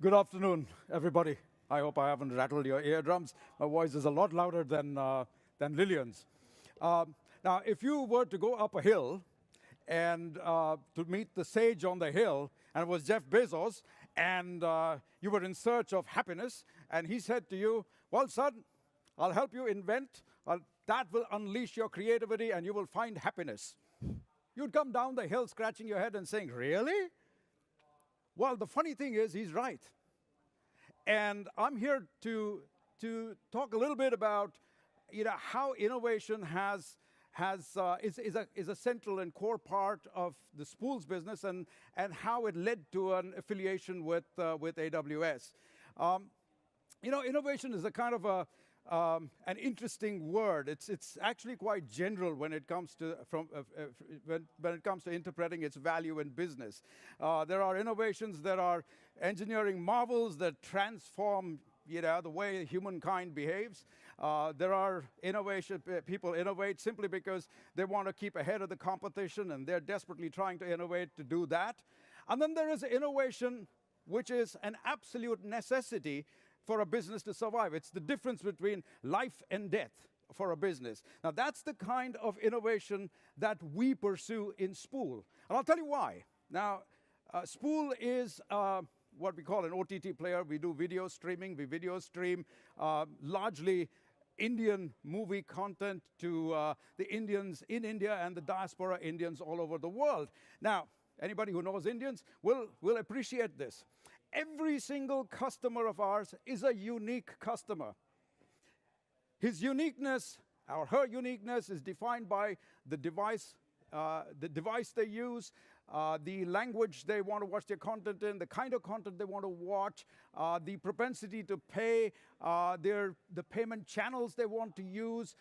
Good afternoon, everybody. I hope I haven't rattled your eardrums. My voice is a lot louder than Lillian's. Now, if you were to go up a hill and to meet the sage on the hill, and it was Jeff Bezos, and you were in search of happiness, and he said to you, well, son, I'll help you invent, that will unleash your creativity and you will find happiness. You'd come down the hill scratching your head and saying, really? Well, the funny thing is, he's right. And I'm here to talk a little bit about how innovation is a central and core part of the Spuul's business and how it led to an affiliation with AWS. Innovation is a kind of an interesting word. It's actually quite general when it comes to when it comes to interpreting its value in business. There are innovations that are engineering marvels that transform the way humankind behaves. There are people innovate simply because they want to keep ahead of the competition and they're desperately trying to innovate to do that. And then there is innovation which is an absolute necessity for a business to survive. It's the difference between life and death for a business. Now, that's the kind of innovation that we pursue in Spuul. And I'll tell you why. Now, Spuul is what we call an OTT player. We do video streaming. We video stream largely Indian movie content to the Indians in India and the diaspora Indians all over the world. Now, anybody who knows Indians will appreciate this. Every single customer of ours is a unique customer. His uniqueness, or her uniqueness, is defined by the device they use, the language they want to watch their content in, the kind of content they want to watch, the propensity to pay, the payment channels they want to use,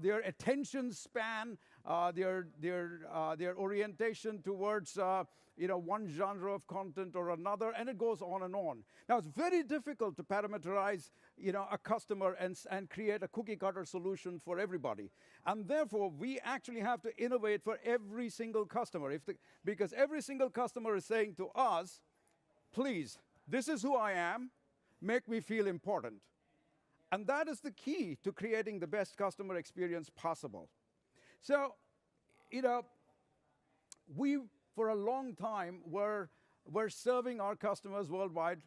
their attention span, their orientation towards one genre of content or another, and it goes on and on. Now, it's very difficult to parameterize a customer and create a cookie-cutter solution for everybody. And therefore, we actually have to innovate for every single customer. Because every single customer is saying to us, please, this is who I am, make me feel important. And that is the key to creating the best customer experience possible. So, we, for a long time, were serving our customers worldwide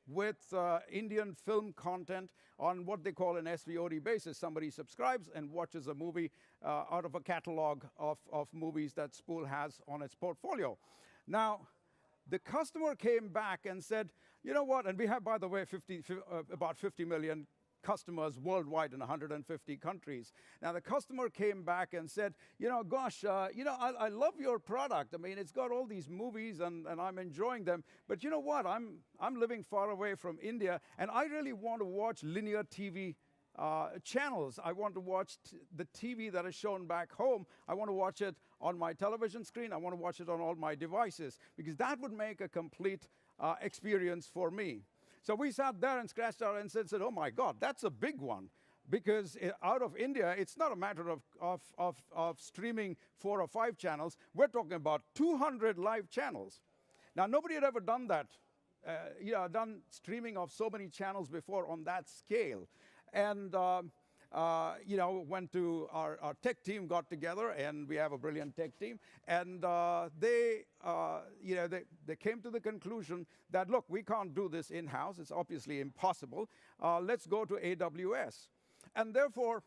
with Indian film content on what they call an SVOD basis. Somebody subscribes and watches a movie out of a catalog of movies that Spuul has on its portfolio. Now, the customer came back and said, you know what, and we have, by the way, about 50 million customers worldwide in 150 countries. Now, the customer came back and said, gosh, I love your product. I mean, it's got all these movies and I'm enjoying them. But you know what? I'm living far away from India, and I really want to watch linear TV channels. I want to watch the TV that is shown back home. I want to watch it on my television screen. I want to watch it on all my devices, because that would make a complete experience for me. So we sat there and scratched our heads and said, oh my God, that's a big one. Because out of India, it's not a matter of streaming 4 or 5 channels. We're talking about 200 live channels. Now, nobody had ever done that, done streaming of so many channels before on that scale. And went to our tech team, got together, and we have a brilliant tech team, and they came to the conclusion that, look, we can't do this in-house. It's obviously impossible. Let's go to AWS. And therefore,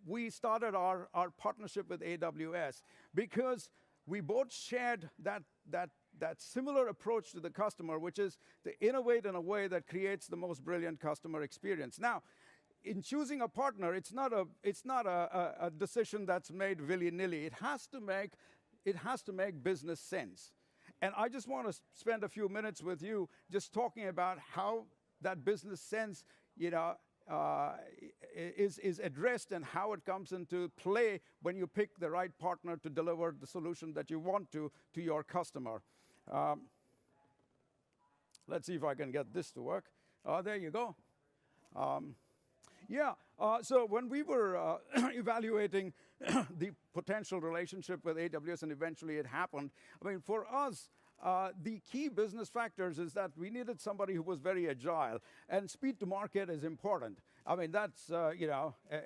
we started our partnership with AWS because we both shared that similar approach to the customer, which is to innovate in a way that creates the most brilliant customer experience. Now, in choosing a partner, it's not a decision that's made willy-nilly. It has to make business sense. And I just want to spend a few minutes with you just talking about how that business sense, is addressed and how it comes into play when you pick the right partner to deliver the solution that you want to your customer. Let's see if I can get this to work. There you go. So when we were evaluating the potential relationship with AWS, and eventually it happened, I mean, for us, the key business factors is that we needed somebody who was very agile, and speed to market is important. I mean, that's,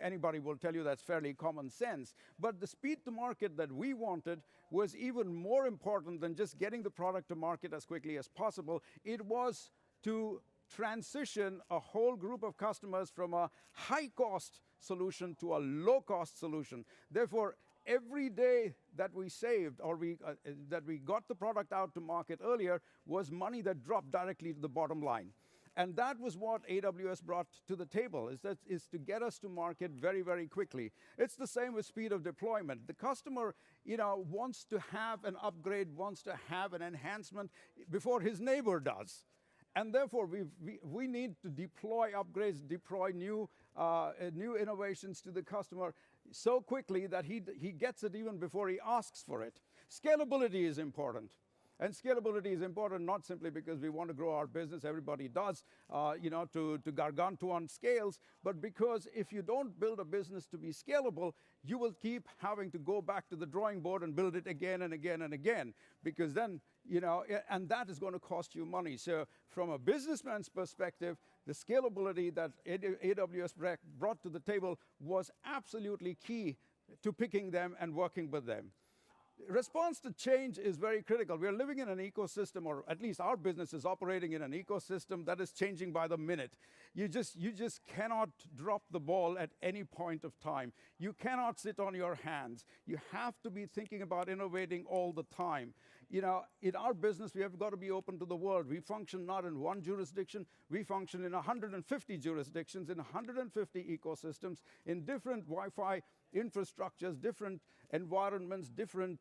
anybody will tell you that's fairly common sense. But the speed to market that we wanted was even more important than just getting the product to market as quickly as possible. It was to transition a whole group of customers from a high-cost solution to a low-cost solution. Therefore, every day that we saved or that we got the product out to market earlier was money that dropped directly to the bottom line. And that was what AWS brought to the table, is to get us to market very, very quickly. It's the same with speed of deployment. The customer, wants to have an upgrade, wants to have an enhancement before his neighbor does. And therefore, we need to deploy upgrades, deploy new innovations to the customer so quickly that he gets it even before he asks for it. Scalability is important. And scalability is important not simply because we want to grow our business, everybody does, to gargantuan scales, but because if you don't build a business to be scalable, you will keep having to go back to the drawing board and build it again and again and again, because then, and that is going to cost you money. So from a businessman's perspective, the scalability that AWS brought to the table was absolutely key to picking them and working with them. Response to change is very critical. We are living in an ecosystem, or at least our business is operating in an ecosystem that is changing by the minute. You just cannot drop the ball at any point of time. You cannot sit on your hands. You have to be thinking about innovating all the time. In our business, we have got to be open to the world. We function not in one jurisdiction. We function in 150 jurisdictions, in 150 ecosystems, in different Wi-Fi infrastructures, different environments, different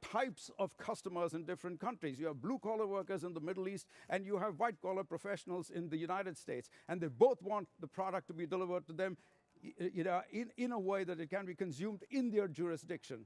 types of customers in different countries. You have blue-collar workers in the Middle East, and you have white-collar professionals in the United States. And they both want the product to be delivered to them in a way that it can be consumed in their jurisdiction.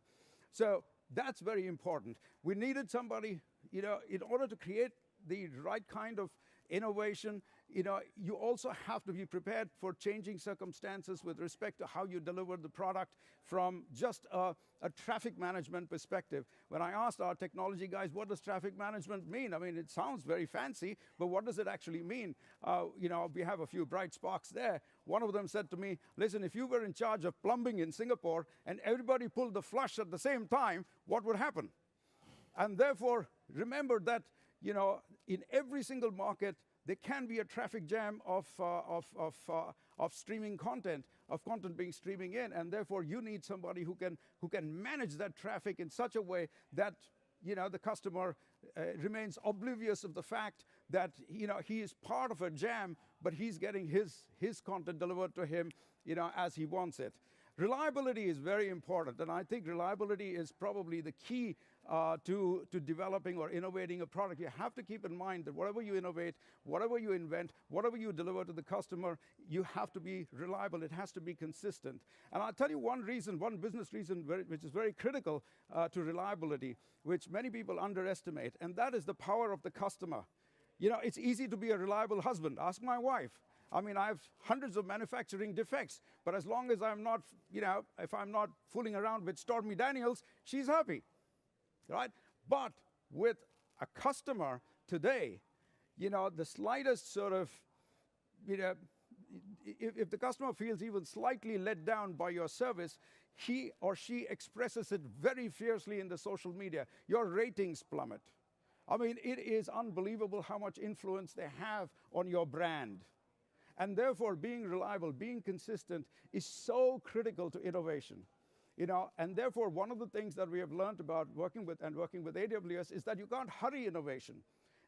So that's very important. We needed somebody, in order to create the right kind of innovation, you also have to be prepared for changing circumstances with respect to how you deliver the product from just a traffic management perspective. When I asked our technology guys, what does traffic management mean? I mean, it sounds very fancy, but what does it actually mean? We have a few bright sparks there. One of them said to me, listen, if you were in charge of plumbing in Singapore and everybody pulled the flush at the same time, what would happen? And therefore, remember that, in every single market, there can be a traffic jam of streaming content, of content being streaming in, and therefore you need somebody who can manage that traffic in such a way that the customer remains oblivious of the fact that he is part of a jam, but he's getting his content delivered to him as he wants it. Reliability is very important, and I think reliability is probably the key to developing or innovating a product. You have to keep in mind that whatever you innovate, whatever you invent, whatever you deliver to the customer, you have to be reliable. It has to be consistent. And I'll tell you one business reason which is very critical to reliability, which many people underestimate, and that is the power of the customer. It's easy to be a reliable husband. Ask my wife. I mean, I have hundreds of manufacturing defects, but as long as I'm not, if I'm not fooling around with Stormy Daniels, she's happy, right? But with a customer today, the slightest sort of, if the customer feels even slightly let down by your service, he or she expresses it very fiercely in the social media. Your ratings plummet. I mean, it is unbelievable how much influence they have on your brand. And therefore, being reliable, being consistent is so critical to innovation. And therefore, one of the things that we have learned about working with AWS is that you can't hurry innovation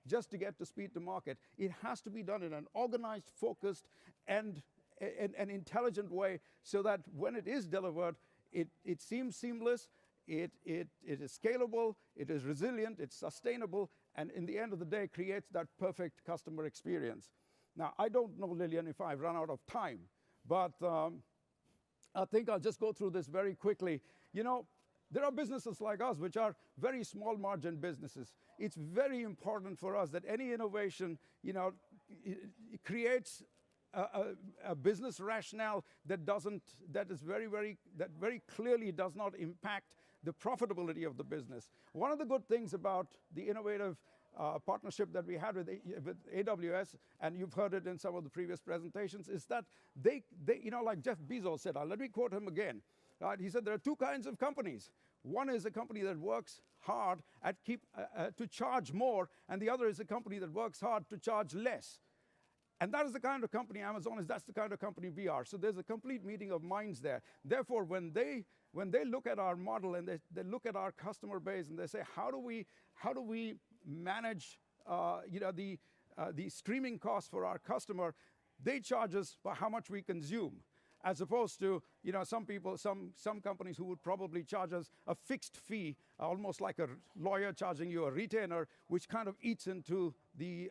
just to get to speed to market. It has to be done in an organized, focused, and an intelligent way so that when it is delivered, it seems seamless, it is scalable, it is resilient, it's sustainable, and in the end of the day, creates that perfect customer experience. Now, I don't know, Lillian, if I've run out of time, but I think I'll just go through this very quickly. There are businesses like us which are very small margin businesses. It's very important for us that any innovation, it creates a business rationale that very clearly does not impact the profitability of the business. One of the good things about the innovative partnership that we had with AWS, and you've heard it in some of the previous presentations, is that they like Jeff Bezos said, let me quote him again. He said there are two kinds of companies. One is a company that works hard to charge more, and the other is a company that works hard to charge less. And that is the kind of company Amazon is. That's the kind of company we are. So there's a complete meeting of minds there. Therefore, when they look at our model and they look at our customer base and they say, how do we manage the streaming costs for our customer, they charge us for how much we consume, as opposed to some companies who would probably charge us a fixed fee, almost like a lawyer charging you a retainer, which kind of eats into the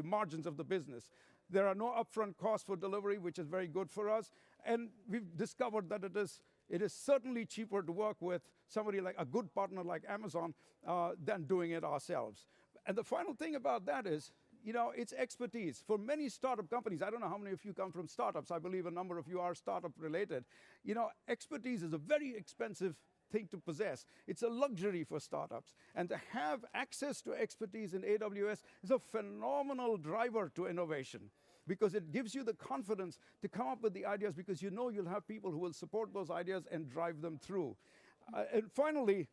margins of the business. There are no upfront costs for delivery, which is very good for us, and we've discovered that it is certainly cheaper to work with somebody like a good partner like Amazon than doing it ourselves. And the final thing about that is, it's expertise. For many startup companies, I don't know how many of you come from startups. I believe a number of you are startup related. Expertise is a very expensive thing to possess. It's a luxury for startups. And to have access to expertise in AWS is a phenomenal driver to innovation, because it gives you the confidence to come up with the ideas, because you'll have people who will support those ideas and drive them through. And finally,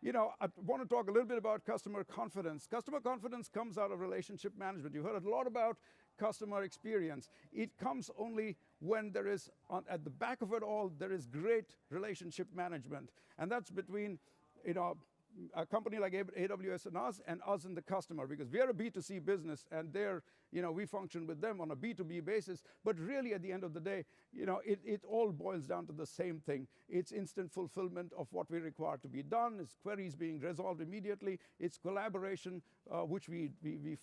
I want to talk a little bit about customer confidence. Customer confidence comes out of relationship management. You heard a lot about customer experience. It comes only when there is, at the back of it all, there is great relationship management. And that's between, a company like AWS and us and the customer, because we are a B2C business, and we function with them on a B2B basis. But really, at the end of the day, it all boils down to the same thing. It's instant fulfillment of what we require to be done. It's queries being resolved immediately. It's collaboration, which we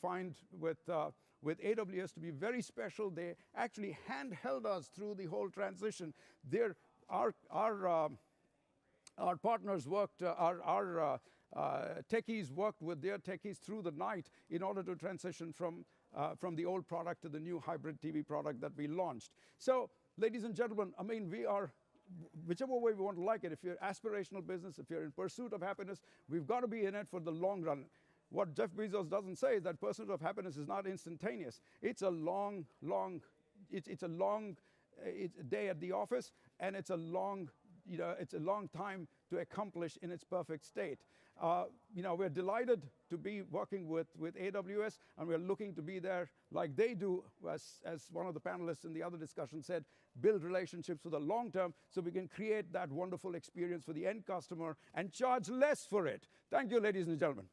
find with AWS to be very special. They actually handheld us through the whole transition. Our partners worked, our techies worked with their techies through the night in order to transition from the old product to the new hybrid TV product that we launched. So, ladies and gentlemen, we are, whichever way we want to like it, if you're aspirational business, if you're in pursuit of happiness, we've got to be in it for the long run. What Jeff Bezos doesn't say is that pursuit of happiness is not instantaneous. It's a long day at the office, and it's a long time to accomplish in its perfect state. We're delighted to be working with AWS, and we're looking to be there like they do, as one of the panelists in the other discussion said, build relationships for the long term so we can create that wonderful experience for the end customer and charge less for it. Thank you, ladies and gentlemen.